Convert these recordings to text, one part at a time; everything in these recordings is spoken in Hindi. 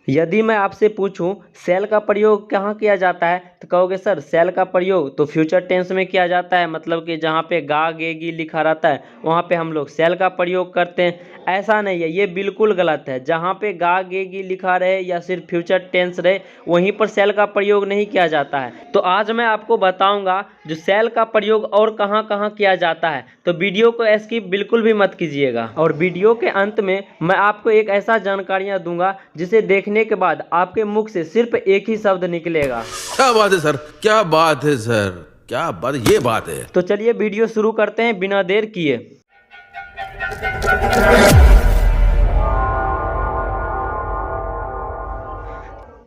यदि मैं आपसे पूछूं सेल का प्रयोग कहाँ किया जाता है तो कहोगे सर सेल का प्रयोग तो फ्यूचर टेंस में किया जाता है, मतलब कि जहाँ पे गा गे गी लिखा रहता है वहाँ पे हम लोग सेल का प्रयोग करते हैं। ऐसा नहीं है, ये बिल्कुल गलत है। जहाँ पे गा गे गी लिखा रहे या सिर्फ फ्यूचर टेंस रहे वहीं पर सेल का प्रयोग नहीं किया जाता है। तो आज मैं आपको बताऊंगा जो सेल का प्रयोग और कहाँ कहाँ किया जाता है, तो वीडियो को स्किप बिल्कुल भी मत कीजिएगा। और वीडियो के अंत में मैं आपको एक ऐसा जानकारियाँ दूंगा जिसे देखने के बाद आपके मुख से सिर्फ एक ही शब्द निकलेगा। क्या बात है सर, क्या बात है सर, क्या बात, ये बात है। तो चलिए वीडियो शुरू करते हैं बिना देर किए।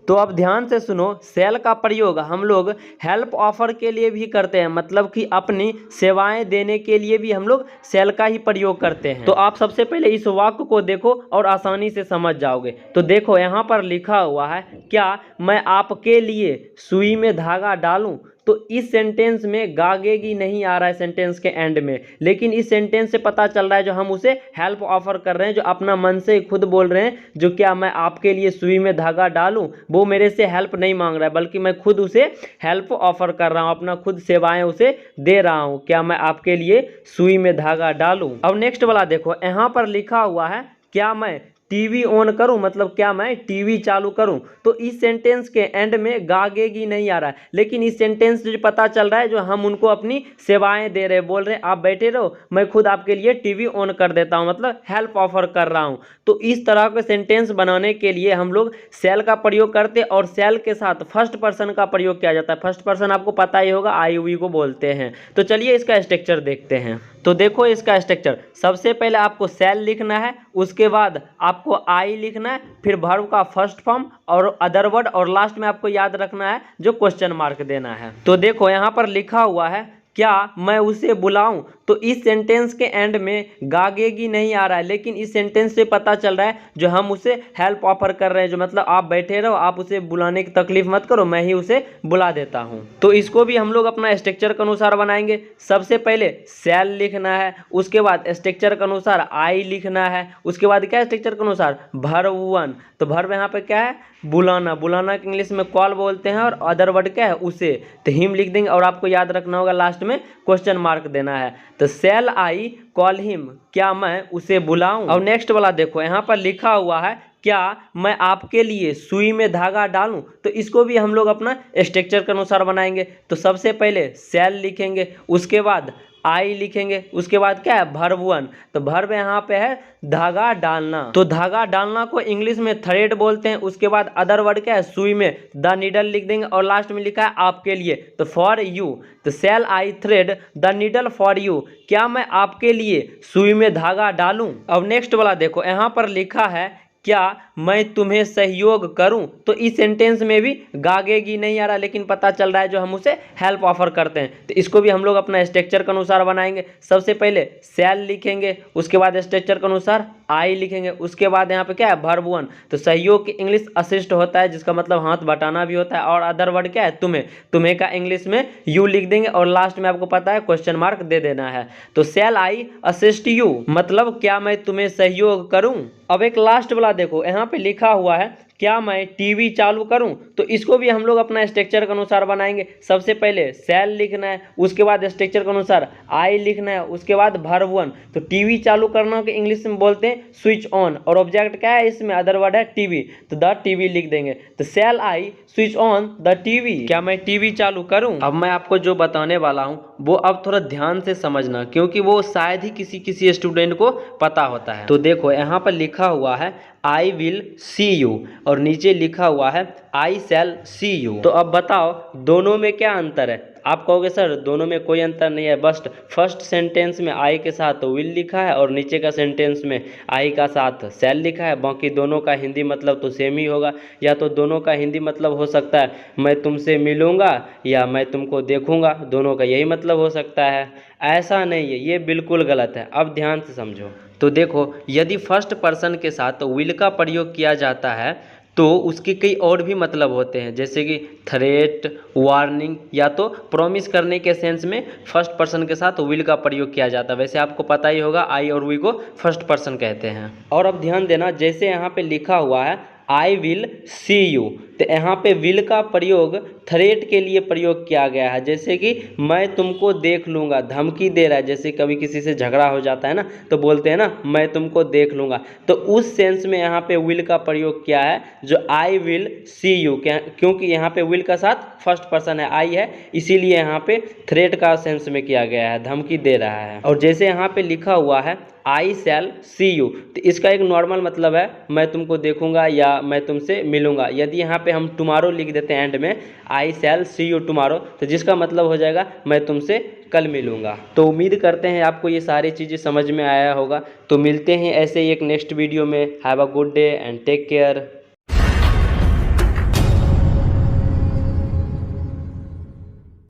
तो अब ध्यान से सुनो, सेल का प्रयोग हम लोग हेल्प ऑफर के लिए भी करते हैं, मतलब कि अपनी सेवाएं देने के लिए भी हम लोग सेल का ही प्रयोग करते हैं। तो आप सबसे पहले इस वाक्य को देखो और आसानी से समझ जाओगे। तो देखो यहाँ पर लिखा हुआ है, क्या मैं आपके लिए सुई में धागा डालूं। तो इस सेंटेंस में गागेगी नहीं आ रहा है सेंटेंस के एंड में, लेकिन इस सेंटेंस से पता चल रहा है जो हम उसे हेल्प ऑफर कर रहे हैं, जो अपना मन से खुद बोल रहे हैं, जो क्या मैं आपके लिए सुई में धागा डालूं, वो मेरे से हेल्प नहीं मांग रहा है बल्कि मैं खुद उसे हेल्प ऑफर कर रहा हूं, अपना खुद सेवाएं उसे दे रहा हूं। क्या मैं आपके लिए सुई में धागा डालूं। अब नेक्स्ट वाला देखो, यहाँ पर लिखा हुआ है क्या मैं टीवी ऑन करूं, मतलब क्या मैं टीवी चालू करूं। तो इस सेंटेंस के एंड में गागेगी नहीं आ रहा है, लेकिन इस सेंटेंस से पता चल रहा है जो हम उनको अपनी सेवाएं दे रहे हैं, बोल रहे हैं आप बैठे रहो मैं खुद आपके लिए टीवी ऑन कर देता हूं, मतलब हेल्प ऑफर कर रहा हूं। तो इस तरह के सेंटेंस बनाने के लिए हम लोग सेल का प्रयोग करते हैं और सेल के साथ फर्स्ट पर्सन का प्रयोग किया जाता है। फर्स्ट पर्सन आपको पता ही होगा, आई वी को बोलते हैं। तो चलिए इसका स्ट्रक्चर देखते हैं। तो देखो इसका स्ट्रक्चर, सबसे पहले आपको सेल लिखना है, उसके बाद आपको आई लिखना है, फिर वर्ब का फर्स्ट फॉर्म और अदर वर्ड, और लास्ट में आपको याद रखना है जो क्वेश्चन मार्क देना है। तो देखो यहाँ पर लिखा हुआ है क्या मैं उसे बुलाऊं। तो इस सेंटेंस के एंड में गागेगी नहीं आ रहा है, लेकिन इस सेंटेंस से पता चल रहा है जो हम उसे हेल्प ऑफर कर रहे हैं, जो मतलब आप बैठे रहो, आप उसे बुलाने की तकलीफ मत करो, मैं ही उसे बुला देता हूं। तो इसको भी हम लोग अपना स्ट्रक्चर के अनुसार बनाएंगे। सबसे पहले सेल लिखना है, उसके बाद स्ट्रक्चर के अनुसार आई लिखना है, उसके बाद क्या स्ट्रक्चर के अनुसार वर्ब वन। तो वर्ब यहाँ पे क्या है, बुलाना। बुलाना के इंग्लिश में कॉल बोलते हैं, और अदर वर्ड क्या है, उसे। तो हिम लिख देंगे और आपको याद रखना होगा लास्ट में क्वेश्चन मार्क देना है। तो सेल आई कॉल हिम, क्या मैं उसे बुलाऊं। और नेक्स्ट वाला देखो यहाँ पर लिखा हुआ है क्या मैं आपके लिए सुई में धागा डालूं। तो इसको भी हम लोग अपना स्ट्रक्चर के अनुसार बनाएंगे। तो सबसे पहले सेल लिखेंगे, उसके बाद आई लिखेंगे, उसके बाद क्या है वर्ब वन। तो वर्ब यहाँ पे है धागा डालना। तो धागा डालना को इंग्लिश में थ्रेड बोलते हैं। उसके बाद अदर वर्ड क्या है, सुई में द नीडल लिख देंगे, और लास्ट में लिखा है आपके लिए, तो फॉर यू। तो shall I thread the needle for you, क्या मैं आपके लिए सुई में धागा डालूं। अब नेक्स्ट वाला देखो, यहाँ पर लिखा है क्या मैं तुम्हें सहयोग करूं। तो इस सेंटेंस में भी गागेगी नहीं आ रहा, लेकिन पता चल रहा है जो हम उसे हेल्प ऑफर करते हैं। तो इसको भी हम लोग अपना स्ट्रक्चर के अनुसार बनाएंगे। सबसे पहले सेल लिखेंगे, उसके बाद स्ट्रक्चर के अनुसार आई लिखेंगे, उसके बाद यहाँ पे क्या है वर्ब वन। तो सहयोग की इंग्लिश असिस्ट होता है, जिसका मतलब हाथ बटाना भी होता है, और अदर वर्ड क्या है तुम्हें। तुम्हें का इंग्लिश में यू लिख देंगे, और लास्ट में आपको पता है क्वेश्चन मार्क दे देना है। तो सेल आई असिस्ट यू, मतलब क्या मैं तुम्हें सहयोग करूं। अब एक लास्ट वाला देखो, यहाँ पे लिखा हुआ है क्या मैं टीवी चालू करूं। तो इसको भी हम लोग अपना स्ट्रक्चर के अनुसार बनाएंगे। सबसे पहले सेल लिखना है, उसके बाद स्ट्रक्चर के अनुसार आई लिखना है, उसके बाद वर्ब वन। तो टीवी चालू करना के इंग्लिश में बोलते हैं स्विच ऑन, और ऑब्जेक्ट क्या है इसमें, अदर वर्ड है टीवी, तो द टीवी लिख देंगे। तो shall I switch on the TV, क्या मैं टीवी चालू करूं। अब मैं आपको जो बताने वाला हूं वो अब थोड़ा ध्यान से समझना, क्योंकि वो शायद ही किसी स्टूडेंट को पता होता है। तो देखो यहाँ पर लिखा हुआ है आई विल सी यू, और नीचे लिखा हुआ है आई शैल सी यू। तो अब बताओ दोनों में क्या अंतर है। आप कहोगे सर दोनों में कोई अंतर नहीं है, बस फर्स्ट सेंटेंस में आई के साथ विल लिखा है और नीचे का सेंटेंस में आई का साथ शैल लिखा है। बाकी दोनों का हिंदी मतलब तो सेम ही होगा, या तो दोनों का हिंदी मतलब हो सकता है मैं तुमसे मिलूंगा या मैं तुमको देखूंगा, दोनों का यही मतलब हो सकता है। ऐसा नहीं है, ये बिल्कुल गलत है। अब ध्यान से समझो। तो देखो यदि फर्स्ट पर्सन के साथ विल का प्रयोग किया जाता है तो उसके कई और भी मतलब होते हैं, जैसे कि थ्रेट, वार्निंग, या तो प्रॉमिस करने के सेंस में फर्स्ट पर्सन के साथ विल का प्रयोग किया जाता है। वैसे आपको पता ही होगा आई और वी को फर्स्ट पर्सन कहते हैं। और अब ध्यान देना, जैसे यहाँ पे लिखा हुआ है आई विल सी यू। तो यहाँ पे विल का प्रयोग थ्रेट के लिए प्रयोग किया गया है, जैसे कि मैं तुमको देख लूँगा, धमकी दे रहा है। जैसे कभी किसी से झगड़ा हो जाता है ना, तो बोलते हैं ना मैं तुमको देख लूँगा, तो उस सेंस में यहाँ पे विल का प्रयोग किया है, जो आई विल सी यू, क्योंकि यहाँ पे विल का साथ फर्स्ट पर्सन है, आई है, इसीलिए यहाँ पे थ्रेट का सेंस में किया गया है, धमकी दे रहा है। और जैसे यहाँ पे लिखा हुआ है आई शैल सी यू, तो इसका एक नॉर्मल मतलब है मैं तुमको देखूंगा या मैं तुमसे मिलूंगा। यदि यहाँ पे हम टुमारो लिख देते हैं एंड में, आई शैल सी यू टुमारो, तो जिसका मतलब हो जाएगा मैं तुमसे कल मिलूंगा। तो उम्मीद करते हैं आपको ये सारी चीज़ें समझ में आया होगा। तो मिलते हैं ऐसे ही एक नेक्स्ट वीडियो में। Have a good day and take care.